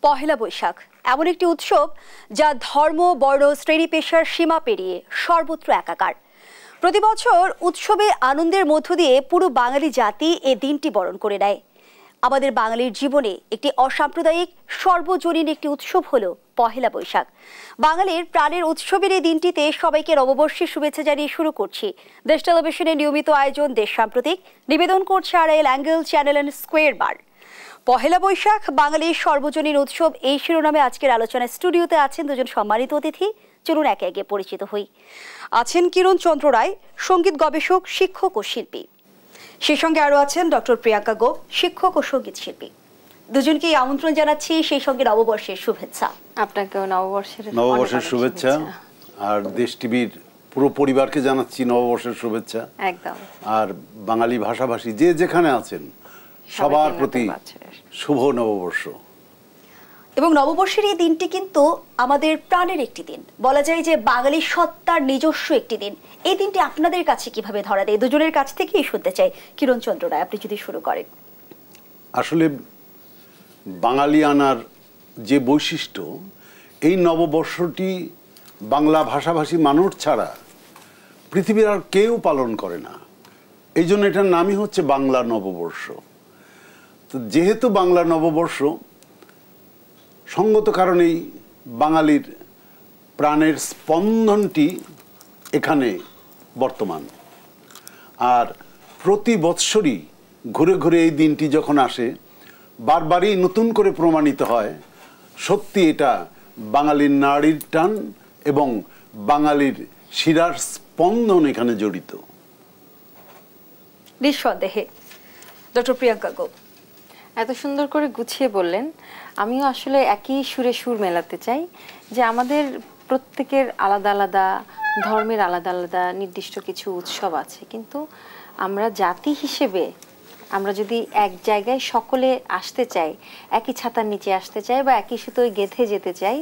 পহেলা বৈশাখ এমন একটি উৎসব যা ধর্ম, বর্ণ, শ্রেণী পেশার সীমা পেরিয়ে সর্বত্র একাকার। প্রতি বছর উৎসবে আনন্দের মধ্য দিয়ে পুরো বাঙালি জাতি এই দিনটি বরণ করে নেয়। আমাদের বাঙালির জীবনে একটি অসাম্প্রদায়িক সর্বজনীন একটি উৎসব হলো পহেলা বৈশাখ। বাঙালির প্রাণের উৎসবের এই দিনটিতে সবাইকে নববর্ষের শুভেচ্ছা জানিয়ে শুরু করছি দেশ টেলিভিশনের নিয়মিত আয়োজন দেশ সাম্প্রতিক। নিবেদন করছে RL angle channel and square bar. Pohela Boishakh বাঙালির সর্বজনীন উৎসব, এই শিরোনামে আজকের আলোচনায় স্টুডিওতে আছেন দুজন সম্মানিত অতিথি। চলুন একে একে পরিচিত হই। আছেন কিরণ চন্দ্র রায়, সঙ্গীত গবেষক, শিক্ষক ও শিল্পী। সেই সঙ্গে আরও আছেন ডক্টর প্রিয়াঙ্কা গোপ, শিক্ষক ও সঙ্গীত শিল্পী। দুজনকেই আমন্ত্রণ জানাচ্ছি, সেই সঙ্গে নববর্ষের শুভেচ্ছা। আপনাকেও নববর্ষের শুভেচ্ছা। আর দেশ টিভির পুরো পরিবারকে জানাচ্ছি নববর্ষের শুভেচ্ছা। একদম। আর বাঙালি ভাষাভাষী যে যেখানে আছেন সবার প্রতি শুভ নববর্ষ। এবং নববর্ষের এই দিনটি কিন্তু আমাদের প্রাণের একটি দিন, বলা যায় যে বাঙালি সত্তার নিজস্ব একটি দিন। এই দিনটি আপনাদের কাছে কিভাবে ধরা দেয়, দুজনের কাছ থেকেই শুনতে চাই। কিরণ চন্দ্র রায়, আপনি যদি শুরু করেন। আসলে বাঙালিয়ানার যে বৈশিষ্ট্য, এই নববর্ষটি বাংলা ভাষাভাষী মানুষ ছাড়া পৃথিবীর আর কেউ পালন করে না। এই জন্য এটার নামই হচ্ছে বাংলা নববর্ষ। তো যেহেতু বাংলা নববর্ষ, সঙ্গত কারণেই বাঙালির প্রাণের স্পন্দনটি এখানে বর্তমান। আর প্রতি বৎসরই ঘুরে ঘুরে এই দিনটি যখন আসে, বারবারই নতুন করে প্রমাণিত হয় সত্যি এটা বাঙালির নাড়ির টান এবং বাঙালির শিরার স্পন্দন এখানে জড়িত। নিঃসন্দেহে। ডক্টর প্রিয়াঙ্কা গোপ, এত সুন্দর করে গুছিয়ে বললেন। আমিও আসলে একই সুরে সুর মেলাতে চাই যে আমাদের প্রত্যেকের আলাদা আলাদা ধর্মের আলাদা আলাদা নির্দিষ্ট কিছু উৎসব আছে, কিন্তু আমরা জাতি হিসেবে আমরা যদি এক জায়গায় সকলে আসতে চাই, একই ছাতার নিচে আসতে চাই বা একই সুতোয় গেঁথে যেতে চাই,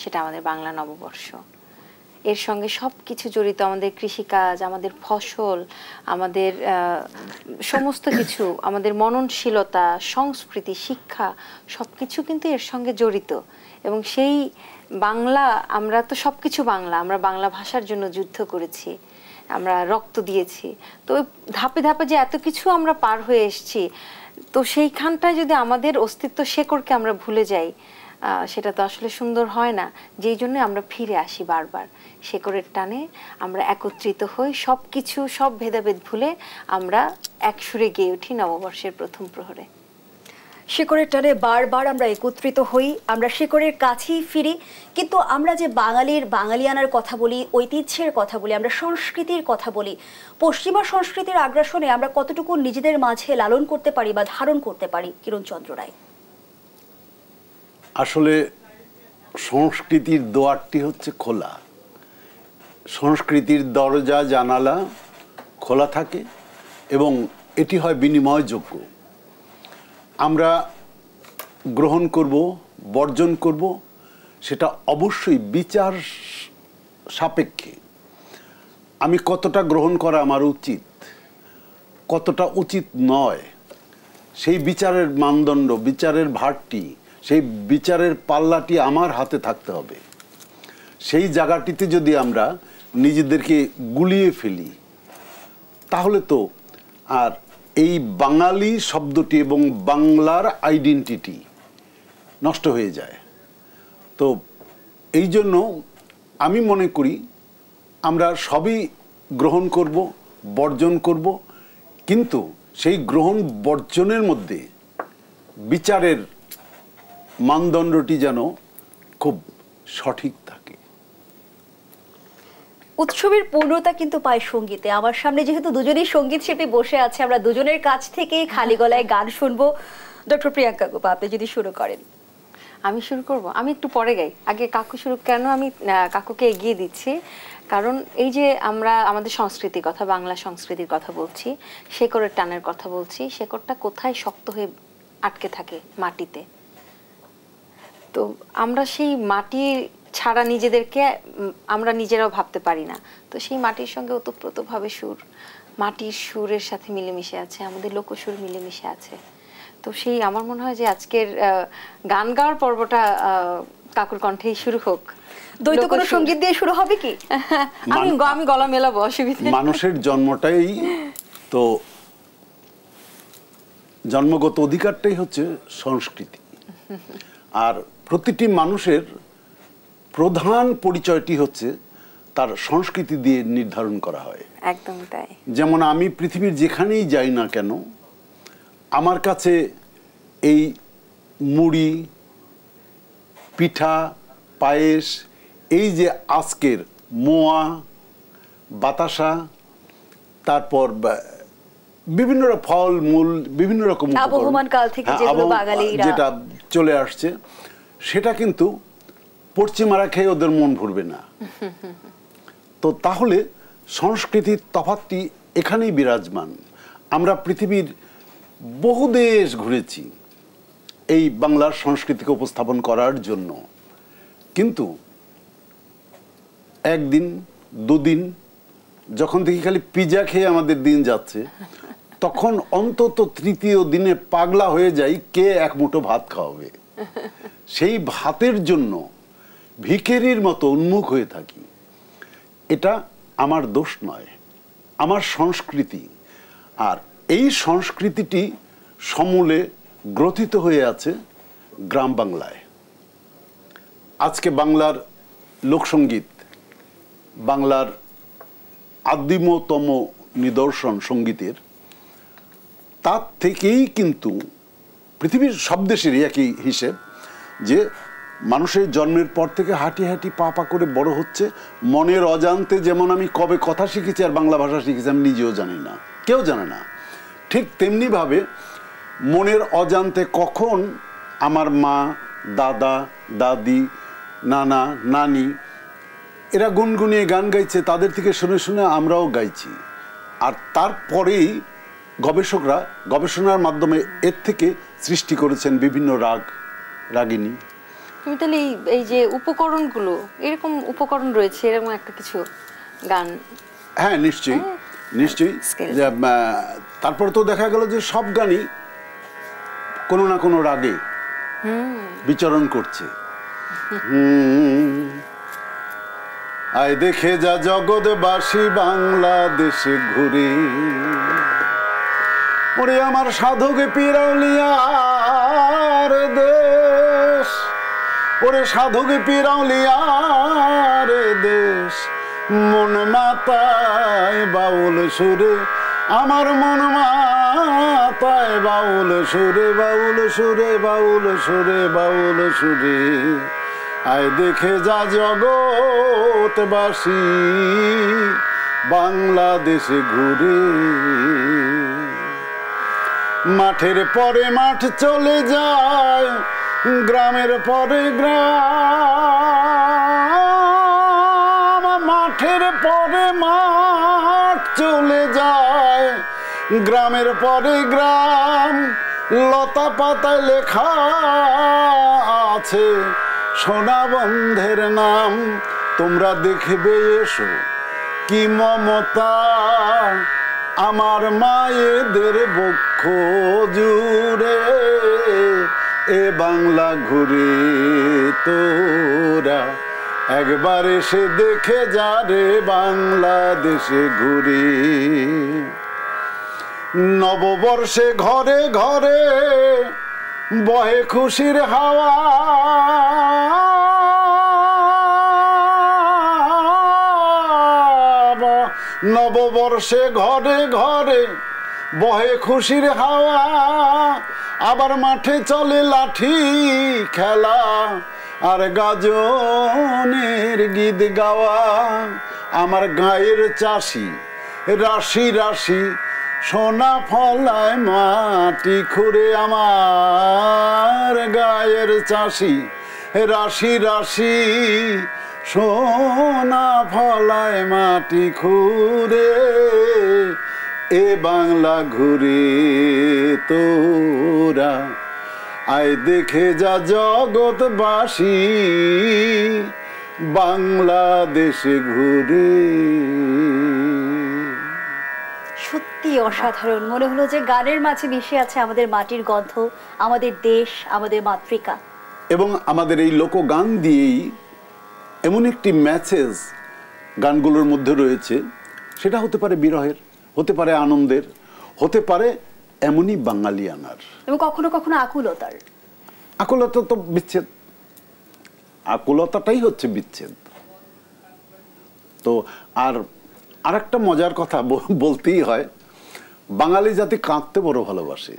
সেটা আমাদের বাংলা নববর্ষ। এর সঙ্গে সব কিছু জড়িত, আমাদের কৃষিকাজ, আমাদের ফসল, আমাদের সমস্ত কিছু, আমাদের মননশীলতা, সংস্কৃতি, শিক্ষা, সব কিছু কিন্তু এর সঙ্গে জড়িত। এবং সেই বাংলা, আমরা তো সব কিছু বাংলা, আমরা বাংলা ভাষার জন্য যুদ্ধ করেছি, আমরা রক্ত দিয়েছি। তো ধাপে ধাপে যে এত কিছু আমরা পার হয়ে এসেছি, তো সেইখানটায় যদি আমাদের অস্তিত্ব শেকড়কে আমরা ভুলে যাই, সেটা তো আসলে সুন্দর হয় না। যেই জন্য আমরা ফিরে আসি বারবার শেকড়ের টানে, আমরা একত্রিত হই, সব কিছু, সব ভেদাভেদ ভুলে আমরা এক সুরে গেয়ে উঠি নববর্ষের প্রথম প্রহরে। শিকড়ের টানে বারবার আমরা একত্রিত হই, আমরা শিকড়ের কাছেই ফিরি। কিন্তু আমরা যে বাঙালিয়ানার কথা বলি, ঐতিহ্যের কথা বলি, আমরা সংস্কৃতির কথা বলি, পশ্চিমা সংস্কৃতির আগ্রাসনে আমরা কতটুকু নিজেদের মাঝে লালন করতে পারি বা ধারণ করতে পারি? কিরণ চন্দ্র রায়। আসলে সংস্কৃতির দুয়ারটি হচ্ছে খোলা। সংস্কৃতির দরজা জানালা খোলা থাকে এবং এটি হয় বিনিময়যোগ্য। আমরা গ্রহণ করব, বর্জন করব, সেটা অবশ্যই বিচার সাপেক্ষে। আমি কতটা গ্রহণ করা আমার উচিত, কতটা উচিত নয়, সেই বিচারের মানদণ্ড, বিচারের ভারটি, সেই বিচারের পাল্লাটি আমার হাতে থাকতে হবে। সেই জায়গাটিতে যদি আমরা নিজেদেরকে গুলিয়ে ফেলি, তাহলে তো আর এই বাঙালি শব্দটি এবং বাংলার আইডেন্টিটি নষ্ট হয়ে যায়। তো এই জন্য আমি মনে করি আমরা সবই গ্রহণ করব, বর্জন করব, কিন্তু সেই গ্রহণ বর্জনের মধ্যে বিচারের মানদণ্ডটি যেন খুব সঠিক থাকে। উৎসবের পূর্ণতা কিন্তু পায় সঙ্গীতে। আমার সামনে যেহেতু দুজনেই সঙ্গীত শিল্পী বসে আছে, আমরা দুজনের কাছ থেকেই খালি গলায় গান শুনবো। ডক্টর প্রিয়াঙ্কা গোপ, আপনি যদি শুরু করেন। আমি শুরু করব? আমি একটু পরে গাই, আগে কাকু শুরু। কেন আমি কাকুকে এগিয়ে দিচ্ছি? কারণ এই যে আমরা আমাদের সংস্কৃতির কথা, বাংলা সংস্কৃতির কথা বলছি, শেকড়ের টানের কথা বলছি, শেকড়টা কোথায় শক্ত হয়ে আটকে থাকে? মাটিতে। তো আমরা সেই মাটি ছাড়া নিজেদেরকে আমরা নিজেরাও ভাবতে পারি না। তো সেই মাটির সঙ্গে ওতপ্রোতভাবে সুর, মাটির সুরের সাথে মিলেমিশে আছে, আমাদের লোকসুর মিলেমিশে আছে। তো সেই আমার মনে হয় যে আজকের গান গাওয়ার পর্বটা কাকুর কণ্ঠেই শুরু হোক। দ্বৈত কোনো সঙ্গীত দিয়ে শুরু হবে কি? আমি গলা মেলাবো, অসুবিধা নেই। মানুষের জন্মটাই তো, জন্মগত অধিকারটাই হচ্ছে সংস্কৃতি, আর প্রতিটি মানুষের প্রধান পরিচয়টি হচ্ছে তার সংস্কৃতি দিয়ে নির্ধারণ করা হয়। একদম তাই। যেমন আমি পৃথিবীর যেখানেই যাই না কেন, আমার কাছে এই মুড়ি, পিঠা, পায়েস, এই যে আজকের মোয়া, বাতাসা, তারপর বিভিন্ন ফল মূল, বিভিন্ন রকম আবহমান কাল থেকে যেগুলো বাঙালিরা যেটা চলে আসছে, সেটা কিন্তু পশ্চিমারা খেয়ে ওদের মন ভরবে না। তো তাহলে সংস্কৃতির তফাৎটি এখানেই বিরাজমান। আমরা পৃথিবীর বহু দেশ ঘুরেছি এই বাংলার সংস্কৃতিকে উপস্থাপন করার জন্য, কিন্তু একদিন দুদিন যখন দেখি খালি পিজা খেয়ে আমাদের দিন যাচ্ছে, তখন অন্তত তৃতীয় দিনে পাগলা হয়ে যাই কে এক মুঠো ভাত খাওয়াবে। সেই ভাতের জন্য ভিখারির মতো উন্মুখ হয়ে থাকি। এটা আমার দোষ নয়, আমার সংস্কৃতি। আর এই সংস্কৃতিটি সমূলে গ্রথিত হয়ে আছে গ্রাম বাংলায়। আজকে বাংলার লোকসঙ্গীত, বাংলার আদিমতম নিদর্শন সঙ্গীতের, তার থেকেই কিন্তু পৃথিবীর সব দেশেরই একই হিসেব যে মানুষের জন্মের পর থেকে হাঁটি হাঁটি পা পা করে বড় হচ্ছে মনের অজান্তে। যেমন আমি কবে কথা শিখেছি আর বাংলা ভাষা শিখেছি আমি নিজেও জানি না, কেউ জানে না, ঠিক তেমনিভাবে মনের অজান্তে কখন আমার মা, দাদা, দাদি, নানা, নানি এরা গুনগুনিয়ে গান গাইছে, তাদের থেকে শুনে শুনে আমরাও গাইছি। আর তারপরেই গবেষকরা গবেষণার মাধ্যমে এর থেকে সৃষ্টি করেছেন বিভিন্ন রাগ, রাগিনী। তুমি তাহলে এই যে উপকরণগুলো, এরকম উপকরণ রয়েছে এরকম একটা কিছু গান? হ্যাঁ, নিশ্চয়ই নিশ্চয়ই। তারপর তো দেখা গেল যে সব গানই কোনো না কোনো রাগে বিচরণ করছে। আয় দেখে যা জগৎবাসী বাংলাদেশে ঘুরে, ওরে আমার সাধক পিরাউলিয়ার দেশ, ওরে সাধক পিরাউলিয়ার দেশ, মন মাতায় বাউল সুরে, আমার মন মাতায় বাউল সুরে, বাউল সুরে, বাউল সুরে, বাউল সুরে। আয় দেখে যা জগৎবাসী বাংলাদেশে ঘুরে, মাঠের পরে মাঠ চলে যায়, গ্রামের পরে গ্রাম, মাঠের পরে মাঠ চলে যায়, গ্রামের পরে গ্রাম, লতা পাতায় লেখা আছে সোনা বন্ধের নাম। তোমরা দেখবে এসো কি মমতা আমার মায়েদের বক্ষ জুড়ে, এ বাংলা ঘুরে তোরা একবার এসে দেখে যা রে বাংলাদেশে ঘুরে। নববর্ষে ঘরে ঘরে বহে খুশির হাওয়া, নববর্ষে ঘরে ঘরে বহে খুশির হাওয়া, আবার মাঠে চলে লাঠি খেলা আর গাজনের গীত গাওয়া। আমার গায়ের চাষি রাশি রাশি সোনা ফলায় মাটি খুঁড়ে, আমার গায়ের চাষি রাশি রাশি সোনা ফলায় মাটি খুঁড়ে, এ বাংলা ঘুরে তোরা আয় দেখে যা জগৎবাসী বাংলাদেশে ঘুরে। সত্যি সত্যি অসাধারণ। মনে হলো যে গানের মাঝে মিশে আছে আমাদের মাটির গন্ধ, আমাদের দেশ, আমাদের মাতৃকা। এবং আমাদের এই লোকগান দিয়েই এমন একটি মেসেজ গানগুলোর মধ্যে রয়েছে, সেটা হতে পারে বিরহের, হতে পারে আনন্দের, হতে পারে এমনই বাঙালিয়ানার, এবং কখনো কখনো আকুলতার। আকুলতা তো বিচ্ছেদ, আকুলতাটাই হচ্ছে বিচ্ছেদ। তো আর একটা মজার কথা বলতেই হয়, বাঙালি জাতি কাঁদতে বড় ভালোবাসে।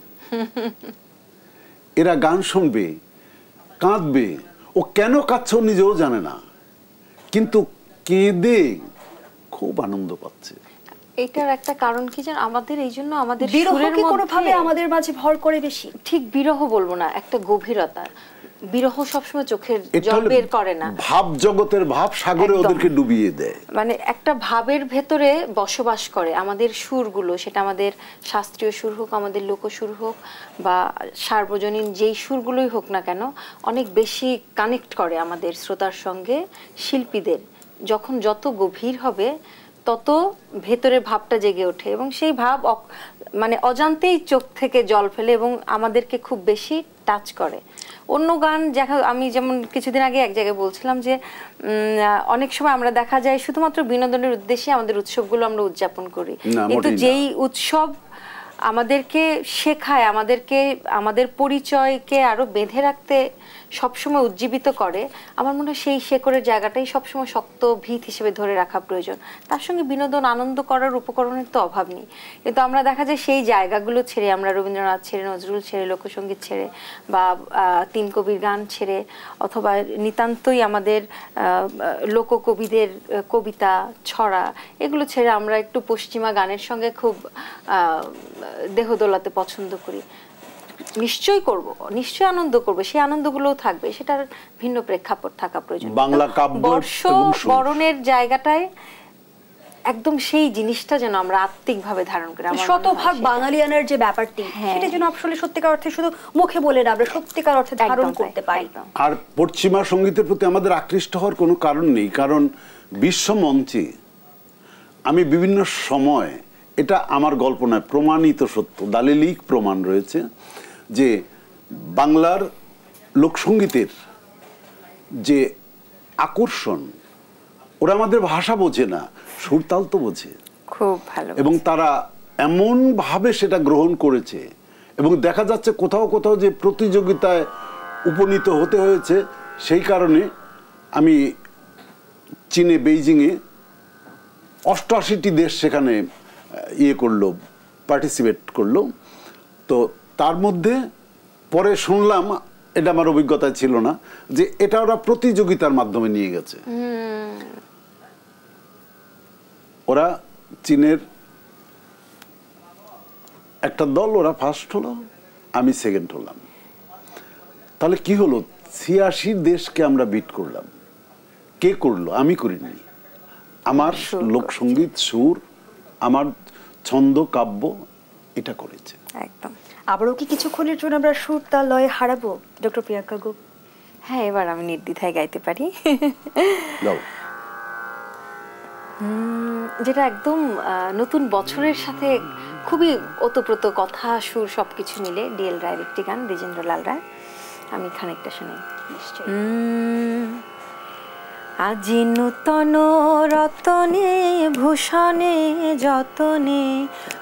এরা গান শুনবে, কাঁদবে, ও কেন কাঁদছে নিজেও জানে না, কিন্তু কেঁদে খুব আনন্দ পাচ্ছে। এটার একটা কারণ কি জান, আমাদের এই জন্য আমাদের বিরহকে কোনোভাবে আমাদের মাঝে ভর করে বেশি। ঠিক বিরহ বলবো না, একটা গভীরতা। বিরহ সবসময় চোখের জল বের করে না, ভাব জগতের ভাব সাগরে ওদেরকে ডুবিয়ে দেয়। মানে একটা ভাবের ভেতরে বসবাস করে আমাদের সুরগুলো, সেটা আমাদের শাস্ত্রীয় সুর হোক, আমাদের লোকসুর হোক, বা সার্বজনীন যেই সুরগুলোই হোক না কেন, অনেক বেশি কানেক্ট করে আমাদের শ্রোতার সঙ্গে শিল্পীদের। যখন যত গভীর হবে তত ভেতরে ভাবটা জেগে ওঠে, এবং সেই ভাব মানে অজান্তেই চোখ থেকে জল ফেলে এবং আমাদেরকে খুব বেশি টাচ করে। অন্য গান আমি যেমন কিছুদিন আগে এক জায়গায় বলছিলাম যে অনেক সময় আমরা দেখা যায় শুধুমাত্র বিনোদনের উদ্দেশ্যে আমাদের উৎসবগুলো আমরা উদযাপন করি, কিন্তু যেই উৎসব আমাদেরকে শেখায়, আমাদের পরিচয়কে আরো বেঁধে রাখতে সবসময় উজ্জীবিত করে, আমার মনে হয় সেই শেকড়ের জায়গাটাই সবসময় শক্ত ভিত হিসেবে ধরে রাখা প্রয়োজন। তার সঙ্গে বিনোদন আনন্দ করার উপকরণের তো অভাব নেই, কিন্তু আমরা দেখা যায় সেই জায়গাগুলো ছেড়ে, আমরা রবীন্দ্রনাথ ছেড়ে, নজরুল ছেড়ে, লোকসঙ্গীত ছেড়ে, বা তিন কবির গান ছেড়ে, অথবা নিতান্তই আমাদের লোককবিদের কবিতা, ছড়া, এগুলো ছেড়ে আমরা একটু পশ্চিমা গানের সঙ্গে খুব দেহ দোলাতে পছন্দ করি। নিশ্চয়ই করব, নিশ্চয়ই আনন্দ করব, সেই আনন্দগুলোও থাকবে, সেটার ভিন্ন প্রেক্ষাপট থাকা প্রয়োজন। বাংলা কাব্য বর্ষ বরণের জায়গাটায় একদম সেই জিনিসটা যেন আমরা আত্মিকভাবে ধারণ করি, শতভাগ বাঙালিয়ানার যে ব্যাপারটি, সেটা যেন আসলে সত্যিকার অর্থে শুধু মুখে বলে না, আমরা সত্যিকার অর্থে ধারণ করতে পারি। আর পশ্চিমা সঙ্গীতের প্রতি আমাদের আকৃষ্ট হওয়ার কোনো কারণ নেই, কারণ বিশ্ব মঞ্চে আমি বিভিন্ন সময়, এটা আমার গল্প নয়, প্রমাণিত সত্য, দালিলিক প্রমাণ রয়েছে যে বাংলার লোকসঙ্গীতের যে আকর্ষণ, ওরা আমাদের ভাষা বোঝে না, সুরতাল তো বোঝে খুব ভালো, এবং তারা এমন ভাবে সেটা গ্রহণ করেছে, এবং দেখা যাচ্ছে কোথাও কোথাও যে প্রতিযোগিতায় উপনীত হতে হয়েছে। সেই কারণে আমি চীনে, বেইজিংয়ে 88টি দেশ সেখানে করলো, পার্টিসিপেট করলো। তো তার মধ্যে পরে শুনলাম, এটা আমার অভিজ্ঞতায় ছিল না, যে এটা ওরা প্রতিযোগিতার মাধ্যমে নিয়ে গেছে। ওরা চীনের একটা দল, ওরা ফার্স্ট হলো, আমি সেকেন্ড হলাম। তাহলে কি হলো, 86 দেশকে আমরা বিট করলাম। কে করলো? আমি করিনি। আমার লোকসঙ্গীত, সুর, আমার ছন্দ, কাব্য, এটা করেছে। একদম। আবারও কি কিছুক্ষণের জন্য আমরা সুর তাল লয়ে হারাবো ডক্টর প্রিয়াঙ্কা গুপ? হ্যাঁ, এবার আমি নির্দ্বিধায় গাইতে পারি। যেটা একদম নতুন বছরের সাথে খুবই ওতপ্রোত, কথা, সুর সবকিছু মিলে ডিএল রায়ের একটি গান, দ্বিজেন্দ্রলাল রায়। আমি খানিকটা শুনি। আজি নূতন রতনে ভূষণে যতনে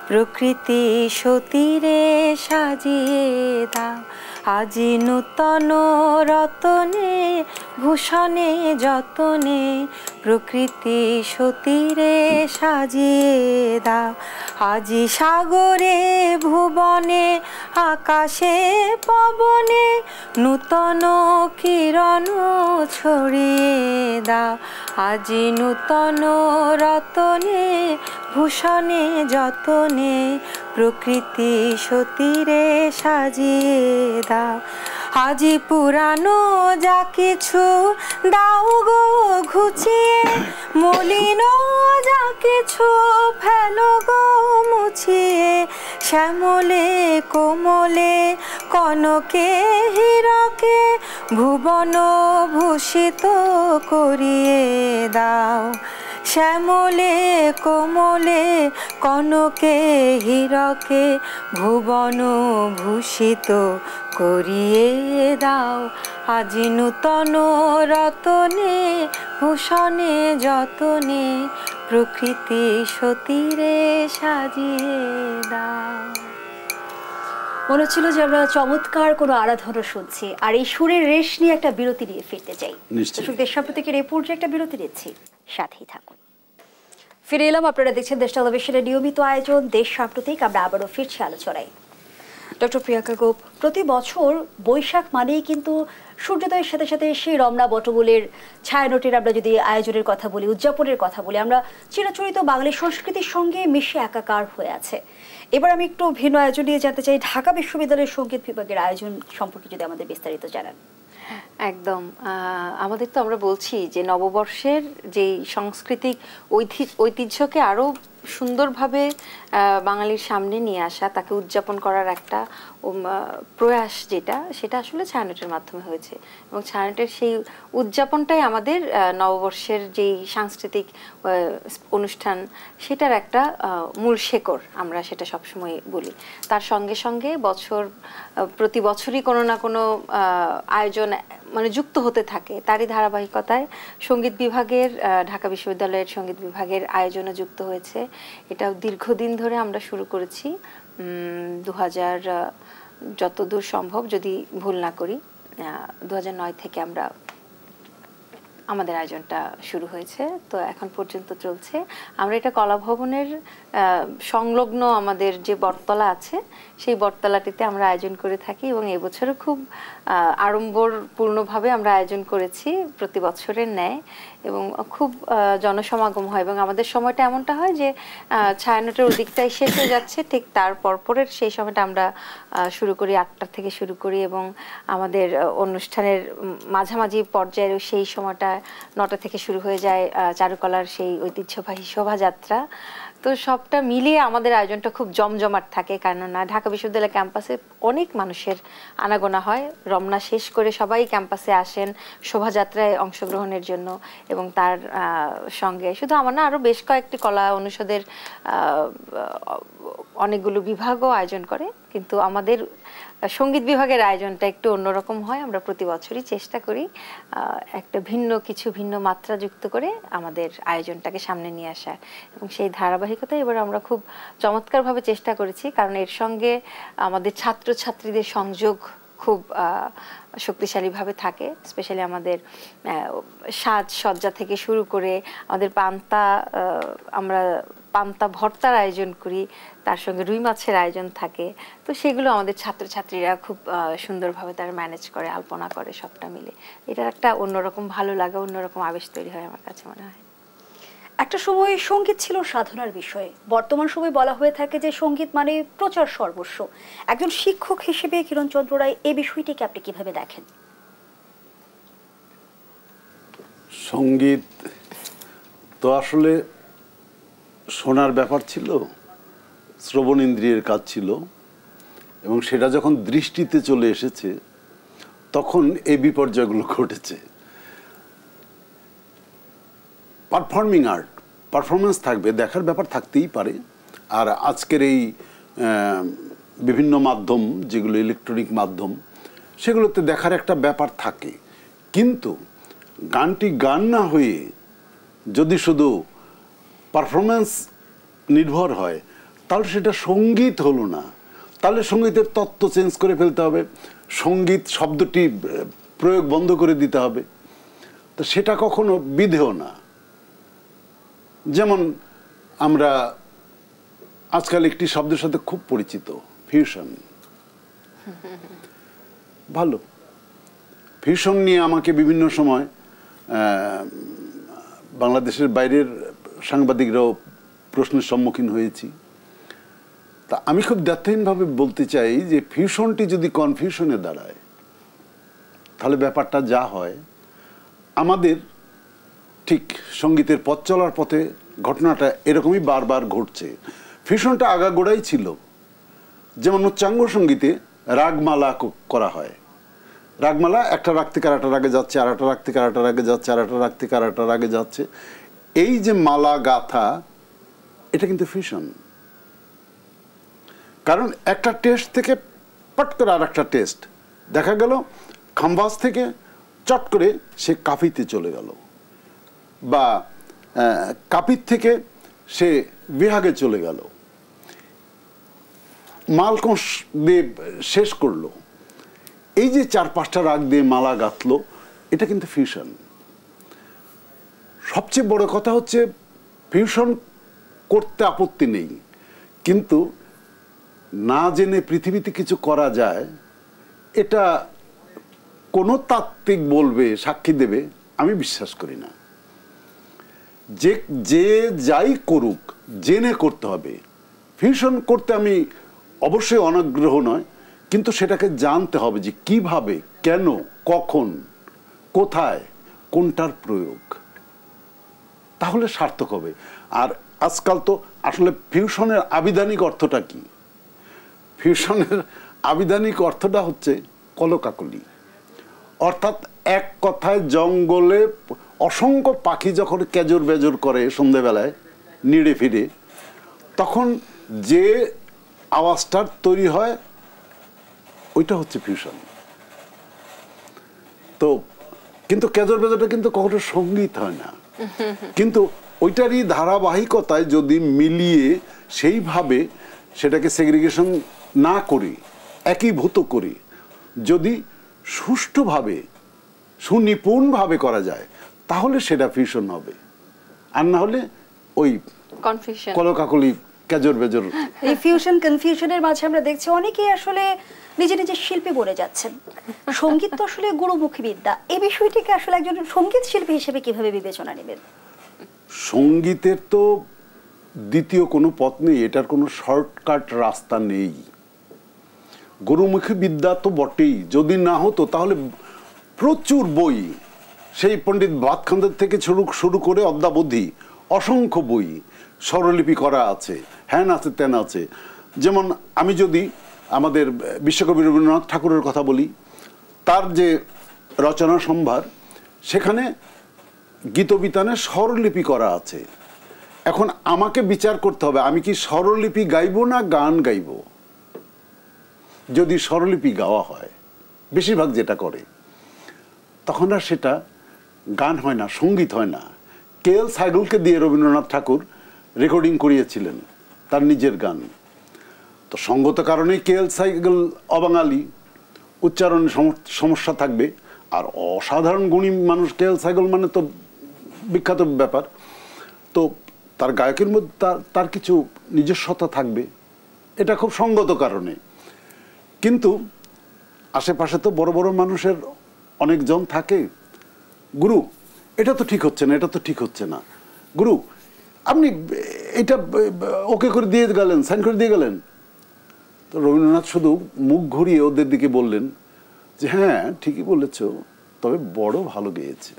প্রকৃতি সতীরে সাজিয়ে দাও। আজি নূতন রতনে ভূষণে যতনে প্রকৃতি সতীরে সাজিয়ে দাও। আজি সাগরে ভুবনে আকাশে পবনে নূতন কিরণ ছড়িয়ে দাও। আজি নূতন রতনে ভূষণে যতনে প্রকৃতি সতীরে সাজিয়ে দাও। আজি পুরানো যা কিছু দাও গো ঘুচিয়ে, মলিন যা কিছু ফেলো গো মুছিয়ে। শ্যামলে কোমলে কনকে হীরকে ভুবন ভূষিত করিয়ে দাও। শ্যামলে কোমলে কনকে হীরকে ভুবন ভূষিত করিয়ে দাও, আজি নূতন রতনে ভূষণে যতনে প্রকৃতি সতীরে সাজিয়ে দাও। মনে হচ্ছিল যে আমরা চমৎকার কোনো আরাধনা শুনছি, আর এই সুরের রেশ নিয়ে একটা বিরতি নিয়ে ফিরতে চাই। দর্শক, দেশ সাম্প্রতিকের এই পর্যায়ে একটা বিরতি নিচ্ছি, সাথেই থাকুন। ফিরে এলাম, আপনারা দেখছেন দেশ টেলিভিশনের নিয়মিত আয়োজন দেশ সাম্প্রতিক। আমরা আবারও ফিরছি আলোচনায়। ডক্টর প্রিয়াঙ্কা গোপ, প্রতি বছর বৈশাখ মানেই কিন্তু সূর্যোদয়ের সাথে সাথে সেই রমনা বটমূলের ছায়ানটের আমরা যদি আয়োজনের কথা বলি, উদযাপনের কথা বলি, আমরা চিরাচরিত বাঙালি সংস্কৃতির সঙ্গে মিশে একাকার হয়ে আছে। এবার আমি একটু ভিন্ন আয়োজন নিয়ে জানতে চাই, ঢাকা বিশ্ববিদ্যালয়ের সঙ্গীত বিভাগের আয়োজন সম্পর্কে যদি আমাদের বিস্তারিত জানান। একদম, আমাদের তো আমরা বলছি যে নববর্ষের যে সাংস্কৃতিক ঐতিহ্যকে আরো সুন্দরভাবে বাঙালির সামনে নিয়ে আসা, তাকে উদযাপন করার একটা প্রয়াস সেটা আসলে ছায়ানটের মাধ্যমে হয়েছে, এবং ছায়ানটের সেই উদযাপনটাই আমাদের নববর্ষের যেই সাংস্কৃতিক অনুষ্ঠান সেটার একটা মূল শেকড়, আমরা সেটা সবসময় বলি। তার সঙ্গে সঙ্গে প্রতি বছরই কোনো না কোনো আয়োজন মানে যুক্ত হতে থাকে। তারই ধারাবাহিকতায় সঙ্গীত বিভাগের, ঢাকা বিশ্ববিদ্যালয়ের সঙ্গীত বিভাগের আয়োজনে যুক্ত হয়েছে। এটাও দীর্ঘদিন ধরে আমরা শুরু করেছি, 2000 যতদূর সম্ভব, যদি ভুল না করি 2009 থেকে আমাদের আয়োজনটা শুরু হয়েছে, তো এখন পর্যন্ত চলছে। আমরা এটা কলাভবনের সংলগ্ন আমাদের যে বটতলা আছে সেই বটতলাটিতে আমরা আয়োজন করে থাকি, এবং এবছরও খুব আড়ম্বরপূর্ণভাবে আমরা আয়োজন করেছি প্রতি বছরের ন্যায়, এবং খুব জনসমাগম হয়। এবং আমাদের সময়টা এমনটা হয় যে ছায়ানটের ওদিকটাই শেষ হয়ে যাচ্ছে, ঠিক তার পরপরের সেই সময়টা আমরা শুরু করি 8টা থেকে শুরু করি, এবং আমাদের অনুষ্ঠানের মাঝামাঝি পর্যায়ের সেই সময়টা 9টা থেকে শুরু হয়ে যায় চারুকলার সেই ঐতিহ্যবাহী শোভাযাত্রা। তো সবটা মিলিয়ে আমাদের আয়োজনটা খুব জমজমাট থাকে, কেননা ঢাকা বিশ্ববিদ্যালয় ক্যাম্পাসে অনেক মানুষের আনাগোনা হয়। রমনা শেষ করে সবাই ক্যাম্পাসে আসেন শোভাযাত্রায় অংশগ্রহণের জন্য, এবং তার সঙ্গে শুধু আমার না, আরও বেশ কয়েকটি কলা অনুষদের অনেকগুলো বিভাগও আয়োজন করে, কিন্তু আমাদের সঙ্গীত বিভাগের আয়োজনটা একটু অন্যরকম হয়। আমরা প্রতি বছরই চেষ্টা করি একটা ভিন্ন মাত্রা যুক্ত করে আমাদের আয়োজনটাকে সামনে নিয়ে আসার, এবং সেই ধারাবাহিকতায় এবার আমরা খুব চমৎকারভাবে চেষ্টা করেছি, কারণ এর সঙ্গে আমাদের ছাত্রছাত্রীদের সংযোগ খুব শক্তিশালীভাবে থাকে। স্পেশালি আমাদের সাজসজ্জা থেকে শুরু করে আমাদের আমরা পান্তা ভর্তার আয়োজন করি, তার সঙ্গে রুই মাছের আয়োজন থাকে। তো সেগুলো আমাদের ছাত্রছাত্রীরা খুব সুন্দরভাবে তারা ম্যানেজ করে, আলপনা করে, সবটা মিলে এটার একটা অন্যরকম ভালো লাগা, অন্যরকম আবেশ তৈরি হয় আমার কাছে মনে হয়। একটা সময় সঙ্গীত ছিল সাধনার বিষয়, বর্তমান সময় বলা হয়ে থাকে যে সঙ্গীত মানে প্রচার সর্বস্ব। একজন শিক্ষক হিসেবে কিরণচন্দ্র রায় এই বিষয়টিকে আপনি কিভাবে দেখেন? সঙ্গীত তো আসলে শোনার ব্যাপার ছিল, শ্রবণ ইন্দ্রিয়ের কাজ ছিল, এবং সেটা যখন দৃষ্টিতে চলে এসেছে তখন এই বিপর্যয়গুলো ঘটেছে। পারফর্মিং আর্ট, পারফরমেন্স থাকবে, দেখার ব্যাপার থাকতেই পারে। আর আজকের এই বিভিন্ন মাধ্যম, যেগুলো ইলেকট্রনিক মাধ্যম, সেগুলোতে দেখার একটা ব্যাপার থাকে, কিন্তু গানটি গান না হয়ে যদি শুধু পারফরমেন্স নির্ভর হয় তাহলে সেটা সঙ্গীত হলো না। তাহলে সঙ্গীতের তত্ত্ব চেঞ্জ করে ফেলতে হবে, সঙ্গীত শব্দটি প্রয়োগ বন্ধ করে দিতে হবে, তো সেটা কখনো বিধেয় না। যেমন আমরা আজকাল একটি শব্দের সাথে খুব পরিচিত, ফিউশন। ভালো, ফিউশন নিয়ে আমাকে বিভিন্ন সময় বাংলাদেশের বাইরের সাংবাদিকরাও প্রশ্নের সম্মুখীন হয়েছি। তা আমি খুব দ্ব্যর্থহীনভাবে বলতে চাই যে ফিউশনটি যদি কনফিউশনে দাঁড়ায় তাহলে ব্যাপারটা যা হয়, আমাদের ঠিক সঙ্গীতের পথ চলার পথে ঘটনাটা এরকমই বারবার ঘটছে। ফিউশনটা আগাগোড়াই ছিল, যেমন উচ্চাঙ্গ সঙ্গীতে রাগমালা করা হয়। রাগমালা একটা রাগ থেকে আরেকটা রাগে যাচ্ছে, আরেকটা রাগ থেকে আরেকটা রাগে যাচ্ছে, আরেকটা রাগ থেকে আরেকটা রাগে যাচ্ছে। এই যে মালা গাথা, এটা কিন্তু ফিউশন। কারণ একটা টেস্ট থেকে পট করে আর একটা টেস্ট, দেখা গেল খাম্বাস থেকে চট করে সে কাফিতে চলে গেল, বা কাপির থেকে সে বিহাগে চলে গেল, মালকোষ দিয়ে শেষ করলো। এই যে 4-5টা রাগ দিয়ে মালা গাঁথলো, এটা কিন্তু ফিউশন। সবচেয়ে বড় কথা হচ্ছে ফিউশন করতে আপত্তি নেই, কিন্তু না জেনে পৃথিবীতে কিছু করা যায়, এটা কোনো তাত্ত্বিক বলবে, সাক্ষী দেবে, আমি বিশ্বাস করি না। যে যাই করুক জেনে করতে হবে। ফিউশন করতে আমি অবশ্যই অনাগ্রহ নয়, কিন্তু সেটাকে জানতে হবে যে কিভাবে, কেন, কখন, কোথায়, কোনটার প্রয়োগ, তাহলে সার্থক হবে। আর আজকাল তো আসলে ফিউশনের আবিধানিক অর্থটা কি? ফিউশনের আবিধানিক অর্থটা হচ্ছে কলকাকলি। অর্থাৎ এক কথায় জঙ্গলে অসংখ্য পাখি যখন কেজর বেজর করে সন্ধ্যেবেলায় নিড়ে ফিরে, তখন যে আওয়াজটার তৈরি হয় ওইটা হচ্ছে ফিউশন। তো কিন্তু কেজর বেজরটা কিন্তু কখনো সঙ্গীত হয় না, কিন্তু ওইটারই ধারাবাহিকতায় যদি মিলিয়ে সেইভাবে সেটাকে সেগ্রিগেশন না করি, একীভূত করি, যদি সুষ্ঠুভাবে সুনিপুণভাবে করা যায়, তাহলে সেটা ফিউশন হবে। আর না হলে ওই কনফিউশন, কলকাকলি, কেজর বেজর। এই ফিউশন কনফিউশনের মাঝে আমরা দেখছি অনেকেই আসলে নিজে নিজে শিল্পী বনে যাচ্ছেন। সঙ্গীত তো আসলে গুরুমুখী বিদ্যা, এই বিষয়টিকে আসলে একজন সঙ্গীত শিল্পী হিসেবে কিভাবে বিবেচনা নেবেন? সঙ্গীতের তো দ্বিতীয় কোনো পথ নেই, এটার কোনো শর্টকাট রাস্তা নেই। গুরুমুখী বিদ্যা তো বটেই, যদি না হতো তাহলে প্রচুর বই, সেই পণ্ডিত ভাতখান্দের থেকে শুরু করে অদ্যাবধি অসংখ্য বই স্বরলিপি করা আছে, হ্যান আছে তেন আছে। যেমন আমি যদি আমাদের বিশ্বকবি রবীন্দ্রনাথ ঠাকুরের কথা বলি, তার যে রচনা সম্ভার, সেখানে গীতবিতানে স্বরলিপি করা আছে। এখন আমাকে বিচার করতে হবে, আমি কি স্বরলিপি গাইব না গান গাইব। যদি স্বরলিপি গাওয়া হয়, বেশিরভাগ যেটা করে, তখন আর সেটা গান হয় না, সঙ্গীত হয় না। KL সাইগলকে দিয়ে রবীন্দ্রনাথ ঠাকুর রেকর্ডিং করিয়েছিলেন তার নিজের গান। তো সঙ্গত কারণেই KL সাইগল অবাঙালি, উচ্চারণে সমস্যা থাকবে। আর অসাধারণ গুণী মানুষ KL সাইগল মানে তো বিখ্যাত ব্যাপার। তো তার গায়কের মধ্যে তার কিছু নিজস্বতা থাকবে, এটা খুব সঙ্গত কারণে। কিন্তু আশেপাশে তো বড় বড় মানুষের অনেকজন থাকে, গুরু এটা তো ঠিক হচ্ছে না, এটা তো ঠিক হচ্ছে না, গুরু আপনি এটা ওকে করে দিয়ে গেলেন, সাইন করে দিয়ে গেলেন। তো রবীন্দ্রনাথ শুধু মুখ ঘুরিয়ে ওদের দিকে বললেন যে হ্যাঁ ঠিকই বলেছ, তবে বড় ভালো গেয়েছে।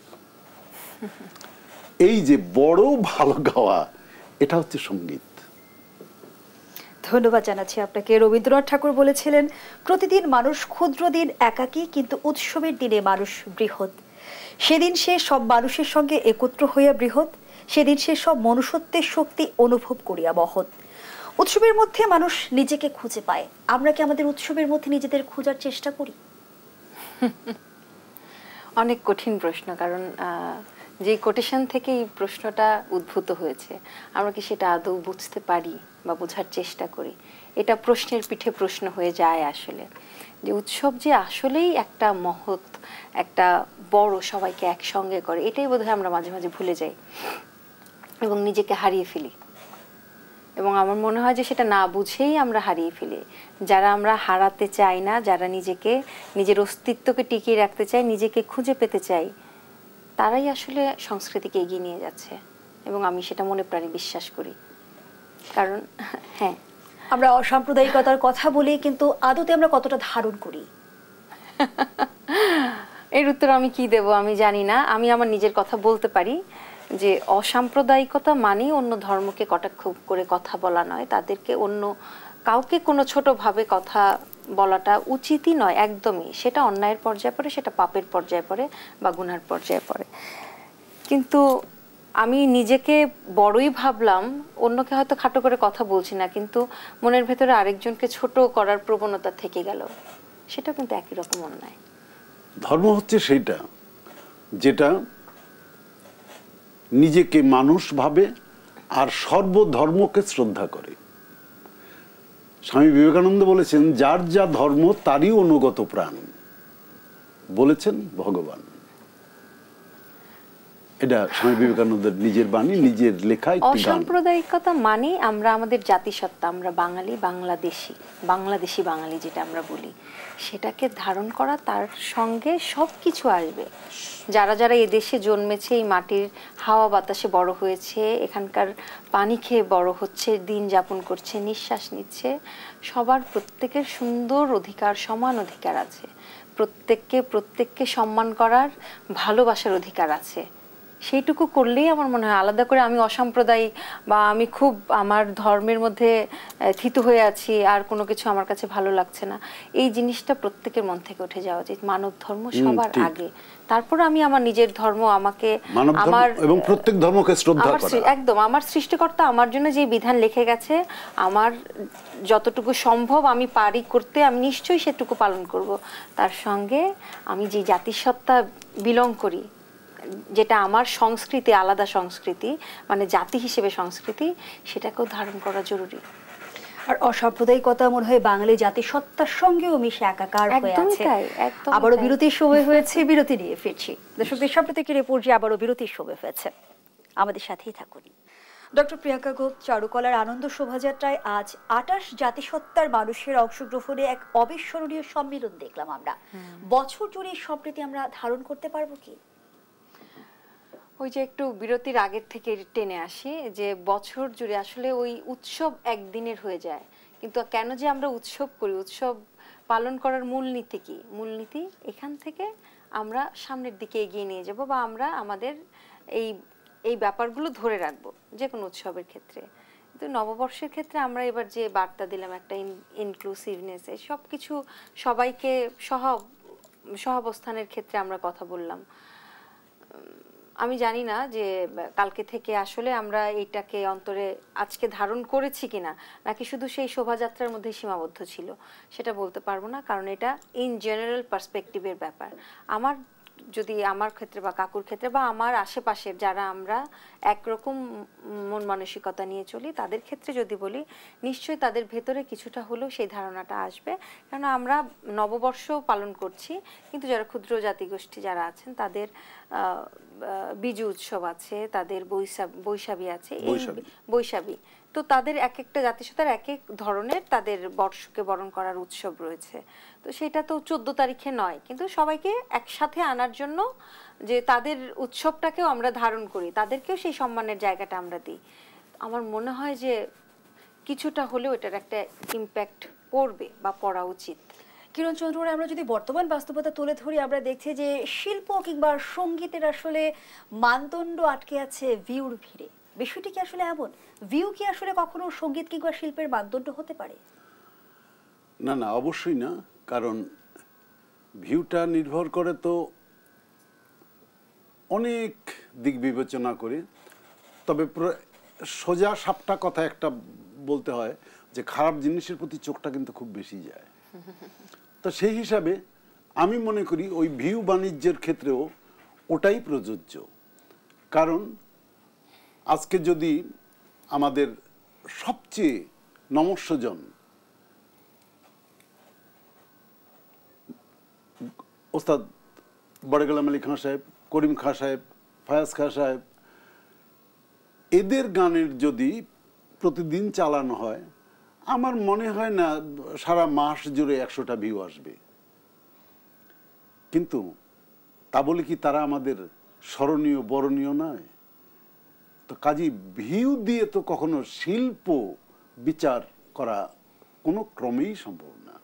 এই যে বড় ভালো গাওয়া, এটা হচ্ছে সঙ্গীত। ধন্যবাদ জানাচ্ছি আপনাকে। রবীন্দ্রনাথ ঠাকুর বলেছিলেন, প্রতিদিন মানুষ ক্ষুদ্র দিন একাকী, কিন্তু উৎসবের দিনে মানুষ বৃহৎ। সেদিন সে সব মানুষের সঙ্গে একত্র হইয়া বৃহৎ, সেদিন সে সব মনুষ্যত্বের শক্তি অনুভব করিয়া মহৎ। উৎসবের মধ্যে মানুষ নিজেকে খুঁজে পায়। আমরা কি আমাদের উৎসবের মধ্যে নিজেদের খোঁজার চেষ্টা করি? অনেক কঠিন প্রশ্ন, কারণ যে কোটেশন থেকে এই প্রশ্নটা উদ্ভূত হয়েছে, আমরা কি সেটা আদৌ বুঝতে পারি বা বোঝার চেষ্টা করি? এটা প্রশ্নের পিঠে প্রশ্ন হয়ে যায় আসলে। যে উৎসব যে আসলেই একটা মহৎ, একটা বড়, সবাইকে একসঙ্গে করে, এটাই বোধহয় আমরা মাঝে মাঝে ভুলে যাই এবং নিজেকে হারিয়ে ফেলি। এবং আমার মনে হয় যে সেটা না বুঝেই আমরা হারিয়ে ফেলি। যারা আমরা হারাতে চাই না, যারা নিজেকে, নিজের অস্তিত্বকে টিকিয়ে রাখতে চাই, নিজেকে খুঁজে পেতে চাই, তারাই আসলে সংস্কৃতিকে এগিয়ে নিয়ে যাচ্ছে, এবং আমি সেটা মনে প্রাণে বিশ্বাস করি। কারণ হ্যাঁ, আমরা অসাম্প্রদায়িকতার কথা বলি, কিন্তু আদতে আমরা কতটা ধারণ করি? এর উত্তর আমি কি দেব আমি জানি না। আমি আমার নিজের কথা বলতে পারি যে অসাম্প্রদায়িকতা মানেই অন্য ধর্মকে কটাক্ষ করে কথা বলা নয়, তাদেরকে অন্য কাউকে কোনো ছোটভাবে কথা বলাটা উচিতই নয় একদমই। সেটা অন্যায়ের পর্যায়ে পড়ে, সেটা পাপের পর্যায়ে পড়ে বা গুনার পর্যায়ে পড়ে। কিন্তু আমি নিজেকে বড়ই ভাবলাম, অন্যকে হয়তো খাটো করে কথা বলছি না, কিন্তু মনের ভেতরে আরেকজনকে ছোট করার প্রবণতা থেকে গেল, সেটা কিন্তু একই রকম অন্যায়। ধর্ম হচ্ছে সেইটা যেটা নিজেকে মানুষ ভাবে আর সর্বধর্মকে শ্রদ্ধা করে। স্বামী বিবেকানন্দ বলেছেন, যার যা ধর্ম তারই অনুগত প্রাণ, বলেছেন ভগবান। এটা স্বামী বিবেকানন্দের নিজের বাণী, নিজের লেখা একটি গান। অসাম্প্রদায়িকতা মানে আমরা আমাদের জাতিসত্তা, আমরা বাঙালি, বাংলাদেশি বাঙালি যেটা আমরা বলি, সেটাকে ধারণ করা, তার সঙ্গে সব কিছু আসবে। যারা যারা এদেশে জন্মেছে, এই মাটির হাওয়া বাতাসে বড় হয়েছে, এখানকার পানি খেয়ে বড় হচ্ছে, দিন যাপন করছে, নিঃশ্বাস নিচ্ছে, সবার প্রত্যেকের সুন্দর অধিকার, সমান অধিকার আছে। প্রত্যেককে সম্মান করার, ভালোবাসার অধিকার আছে। সেইটুকু করলেই আমার মনে হয়, আলাদা করে আমি অসাম্প্রদায়িক বা আমি খুব আমার ধর্মের মধ্যে থিতু হয়ে আছি আর কোনো কিছু আমার কাছে ভালো লাগছে না, এই জিনিসটা প্রত্যেকের মন থেকে উঠে যাওয়া উচিত। মানব ধর্ম সবার আগে, তারপর আমি আমার নিজের ধর্ম, আমাকে আমার এবং প্রত্যেক ধর্মকে শ্রদ্ধা করা। একদম, আমার সৃষ্টিকর্তা আমার জন্য যে বিধান লিখে গেছে, আমার যতটুকু সম্ভব আমি পারি করতে, আমি নিশ্চয়ই সেটুকু পালন করব। তার সঙ্গে আমি যে জাতিসত্তা বিলং করি, যেটা আমার সংস্কৃতি, আলাদা সংস্কৃতি, মানে জাতি হিসেবে সংস্কৃতি, সেটাকেও ধারণ করা জরুরি। আর অসাম্প্রদায়িকতা মনে হয় বাঙালি জাতিসত্তার সঙ্গেও মিশে একাকার হয়ে আছে। আবারও বিরতির সময় হয়েছে, বিরতি নিয়ে ফিরছি। দর্শকদের সাম্প্রতিক রিপোর্ট যে আবারও বিরতির সময় হয়েছে, আমাদের সাথেই থাকুন। ডক্টর প্রিয়াঙ্কা গোপ, চারুকলার আনন্দ শোভাযাত্রায় আজ ২৮ জাতিসত্তার মানুষের অংশগ্রহণে এক অবিস্মরণীয় সম্মেলন দেখলাম আমরা। বছর জুড়ে এই সম্প্রীতি আমরা ধারণ করতে পারবো কি? ওই যে একটু বিরতির আগের থেকে টেনে আসি, যে বছর জুড়ে আসলে ওই উৎসব একদিনের হয়ে যায়, কিন্তু কেন যে আমরা উৎসব করি, উৎসব পালন করার মূলনীতি কি? মূলনীতি এখান থেকে আমরা সামনের দিকে এগিয়ে নিয়ে যাব, বা আমরা আমাদের এই ব্যাপারগুলো ধরে রাখবো যে কোনো উৎসবের ক্ষেত্রে। কিন্তু নববর্ষের ক্ষেত্রে আমরা এবার যে বার্তা দিলাম, একটা ইনক্লুসিভনেস, সব কিছু সবাইকে সহাবস্থানের ক্ষেত্রে আমরা কথা বললাম। আমি জানি না যে কালকে থেকে আসলে আমরা এইটাকে অন্তরে আজকে ধারণ করেছি কিনা, নাকি শুধু সেই শোভাযাত্রার মধ্যে সীমাবদ্ধ ছিল, সেটা বলতে পারবো না, কারণ এটা ইন জেনারেল পার্সপেক্টিভের ব্যাপার। আমার যদি আমার ক্ষেত্রে বা কাকুর ক্ষেত্রে বা আমার আশেপাশের যারা আমরা একরকম মন মানসিকতা নিয়ে চলি, তাদের ক্ষেত্রে যদি বলি, নিশ্চয়ই তাদের ভেতরে কিছুটা হলেও সেই ধারণাটা আসবে। কারণ আমরা নববর্ষ পালন করছি, কিন্তু যারা ক্ষুদ্র জাতিগোষ্ঠী যারা আছেন, তাদের বিজু উৎসব আছে, তাদের বৈশাখী আছে, বৈশাখী, তো তাদের এক একটা জাতিসত্তার এক এক ধরনের তাদের বর্ষকে বরণ করার উৎসব রয়েছে। তো সেটা তো 14 তারিখে নয়, কিন্তু সবাইকে একসাথে আনার জন্য যে তাদের উৎসবটাকেও আমরা ধারণ করি, তাদেরকেও সেই সম্মানের জায়গাটা আমরা দিই। আমার মনে হয় যে কিছুটা হলেও এটার একটা ইম্প্যাক্ট পড়বে বা পড়া উচিত। কিরণ চন্দ্র, আমরা যদি বর্তমান বাস্তবতা তুলে ধরি, আমরা দেখছি যে শিল্প কিংবা সঙ্গীতের আসলে মানদণ্ড আটকে আছে ভিউর ভিড়ে। বিষয়টি কি আসলে এমন? ভিউ কি আসলে কখনো সঙ্গীত কিংবা শিল্পের মানদণ্ড হতে পারে? না না, অবশ্যই না, কারণ ভিউটা নির্ভর করে তো অনেক দিক বিবেচনা করে। তবে সোজা সাপটা কথা একটা বলতে হয় যে খারাপ জিনিসের প্রতি চোখটা কিন্তু খুব বেশি যায়। তো সেই হিসাবে আমি মনে করি ওই ভিউ বাণিজ্যের ক্ষেত্রেও ওটাই প্রযোজ্য। কারণ আজকে যদি আমাদের সবচেয়ে নমস্যজন ওস্তাদ বড় গোলাম আলী খান সাহেব, করিম খাঁ সাহেব, ফায়াজ খাঁ সাহেব, এদের গানের যদি প্রতিদিন চালানো হয়, আমার মনে হয় না সারা মাস জুড়ে 100টা ভিউ আসবে। কিন্তু তা বলে কি তারা আমাদের স্মরণীয় বরণীয় নয়? তো কাজী ভিউ দিয়ে তো কখনো শিল্প বিচার করা কোনো ক্রমেই সম্ভব না।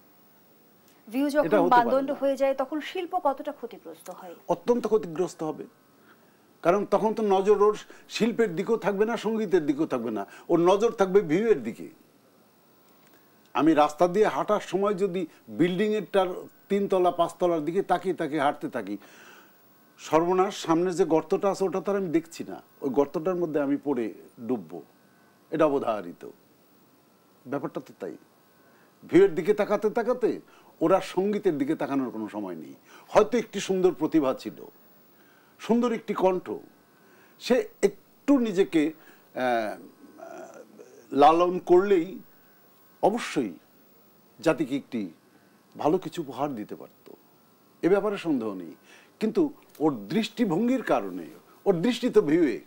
ভিউ যখন মানদণ্ড হয়ে যায়, তখন শিল্প কতটা ক্ষতিগ্রস্ত হয়? অত্যন্ত ক্ষতিগ্রস্ত হবে। কারণ তখন তো নজর ওর শিল্পের দিকেও থাকবে না, সঙ্গীতের দিকেও থাকবে না, ওর নজর থাকবে ভিউয়ের দিকে। আমি রাস্তা দিয়ে হাঁটার সময় যদি বিল্ডিংয়েরটার 3 তলা 5 তলার দিকে তাকিয়ে হাঁটতে থাকি, সর্বনাশ, সামনে যে গর্তটা আছে ওটা তো আর আমি দেখছি না, ওই গর্তটার মধ্যে আমি পড়ে ডুববো, এটা অবধারিত। ব্যাপারটা তো তাই। ভিউয়ের দিকে তাকাতে তাকাতে ওরা সঙ্গীতের দিকে তাকানোর কোনো সময় নেই। হয়তো একটি সুন্দর প্রতিভা ছিল, সুন্দর একটি কণ্ঠ, সে একটু নিজেকে লালন করলেই অবশ্যই জাতিকে একটি ভালো কিছু উপহার দিতে পারত, এ ব্যাপারে সন্দেহ নেই। কিন্তু ওর দৃষ্টিভঙ্গির কারণে, ওর দৃষ্টি তো ভিউয়ে,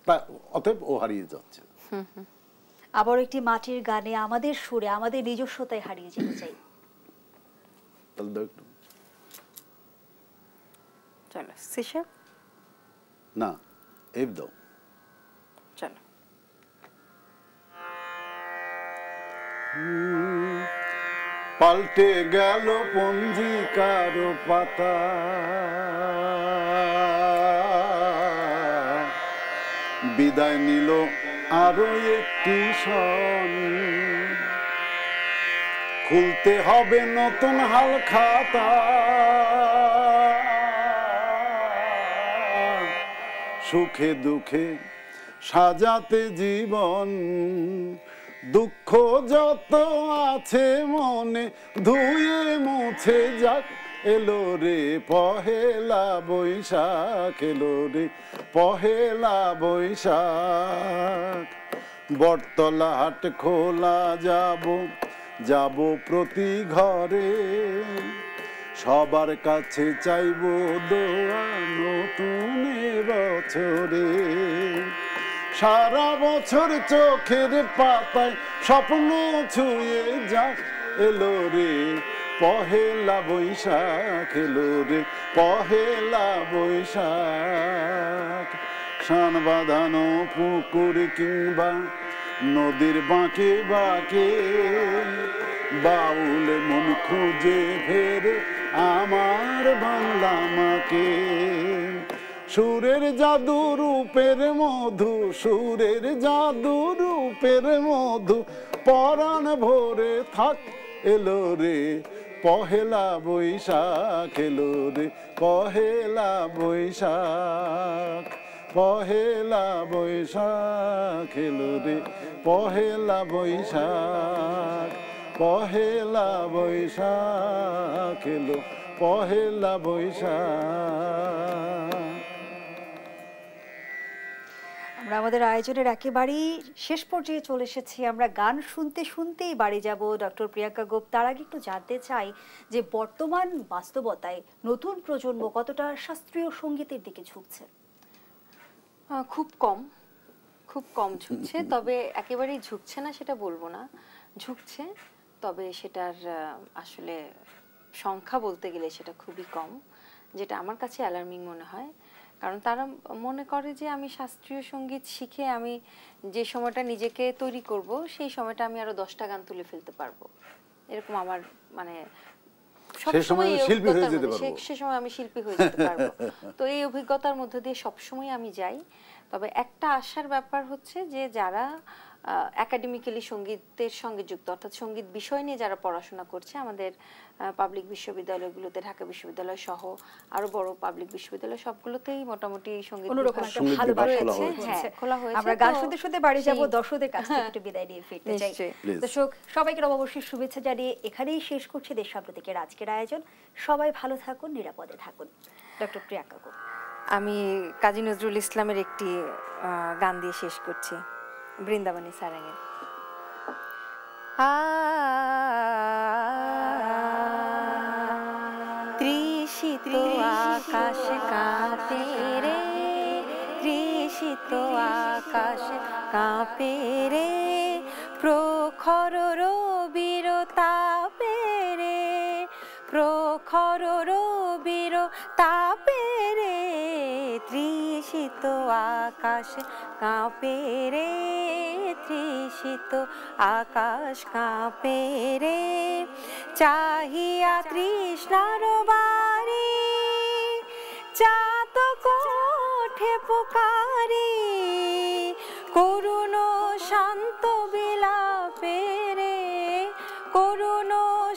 তা অতএব ও হারিয়ে যাচ্ছে। আবার একটি মাটির গানে আমাদের সুরে আমাদের নিজস্বতায় হারিয়ে যেতে চাই। তাহলে দাও একটু। চলো সিশা, না এফ দাও। চলো। পাল্টে গেল পঞ্জিকার পাতা, বিদায় নিল আরো একটি সন, খুলতে হবে নতুন হাল খাতা, সুখে দুঃখে সাজাতে জীবন, দুঃখ যত আছে মনে ধুয়ে মুছে যাক, এলো রে পহেলা বৈশাখ, এলো রে পহেলা বৈশাখ। বটতলা হাট খোলা যাব, যাব প্রতি ঘরে, সবার কাছে চাইব দোয়া নতুন বছরে। সারা বছর চোখের পাতায় স্বপ্ন ছুঁয়ে যাক, এলো রে পহেলা বৈশাখ, এলো রে পহেলা বৈশাখ। শান বাঁধানো পুকুর কিংবা নদীর বাঁকে বাঁকে, বাউল মন খুঁজে ফেরে আমার বাংলা মাকে। সুরের জাদু রূপের মধু, সুরের জাদু রূপের মধু, পরাণ ভরে থাক, এলো রে পহেলা বৈশাখ, এলো রে পহেলা বৈশাখ, পহেলা বৈশাখ, এলো রে পহেলা বৈশাখ, পহেলা বৈশাখ, এলো পহেলা বৈশাখ। আমরা আমাদের আয়োজনের একেবারেই শেষ পর্যায়ে চলে এসেছি। আমরা গান শুনতে শুনতেই বাড়ি যাব। ডক্টর প্রিয়াঙ্কা গোপ, তার আগে একটু জানতে চাই যে বর্তমান বাস্তবতায় নতুন প্রজন্ম কতটা শাস্ত্রীয় সঙ্গীতের দিকে ঝুঁকছে? খুব কম, খুব কম ঝুঁকছে। তবে একেবারেই ঝুঁকছে না সেটা বলবো না, ঝুঁকছে, তবে সেটার আসলে সংখ্যা বলতে গেলে সেটা খুবই কম, যেটা আমার কাছে অ্যালার্মিং মনে হয়। কারণ তারা মনে করে যে আমি শাস্ত্রীয় সঙ্গীত শিখে আমি যে সময়টা নিজেকে তৈরি করব সেই সময়টা আমি আরো 10টা গান তুলে ফেলতে পারবো, এরকম আমার মানে সে সময় আমি শিল্পী হয়ে যেতে পারবো। তো এই অভিজ্ঞতার মধ্যে দিয়ে সবসময় আমি যাই। তবে একটা আশার ব্যাপার হচ্ছে যে যারা একাডেমিক্যালি সঙ্গীতের সঙ্গে যুক্ত, অর্থাৎ সঙ্গীত বিষয় নিয়ে যারা পড়াশোনা করছে আমাদের পাবলিক বিশ্ববিদ্যালয়গুলোতে, ঢাকা বিশ্ববিদ্যালয় সহ আরো বড় পাবলিক বিশ্ববিদ্যালয় সবগুলোতেই মোটামুটি সঙ্গীত খোলা হয়েছে। আমরা গান শুনতে শুনতে বাড়ি যাব, দর্শকদের কাছ থেকে একটু বিদায় নিয়ে ফিরতে চাই। দর্শক সবাইকে নববর্ষের শুভেচ্ছা জানিয়ে এখানেই শেষ করছি দেশাপ্রতীকের আজকের আয়োজন। সবাই ভালো থাকুন, নিরাপদে থাকুন। ডক্টর প্রিয়াঙ্কা গোপ। আমি কাজী নজরুল ইসলামের একটি গান দিয়ে শেষ করছি, বৃন্দাবনী সারাঙে। তৃষিত আকাশ কাঁপে রে, তৃষিত আকাশ কাঁপে রে, প্রখর রবির তাপে রে, প্রখর রবির তাপে রে, তৃষিত আকাশ কাঁপে রে, তৃষিত আকাশ কাঁপে রে, চাহিয়া তৃষ্ণার বাড়ি চাতক ওঠে পুকারি, করুণ শান্ত বিলাপে রে, করুণ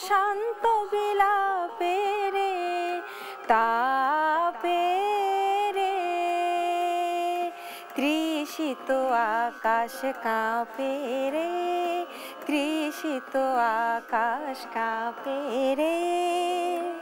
শান্ত বিলাপে রে, তাপে তৃষিত আকাশ কাঁপে রে, তৃষিত আকাশ কাঁপে রে।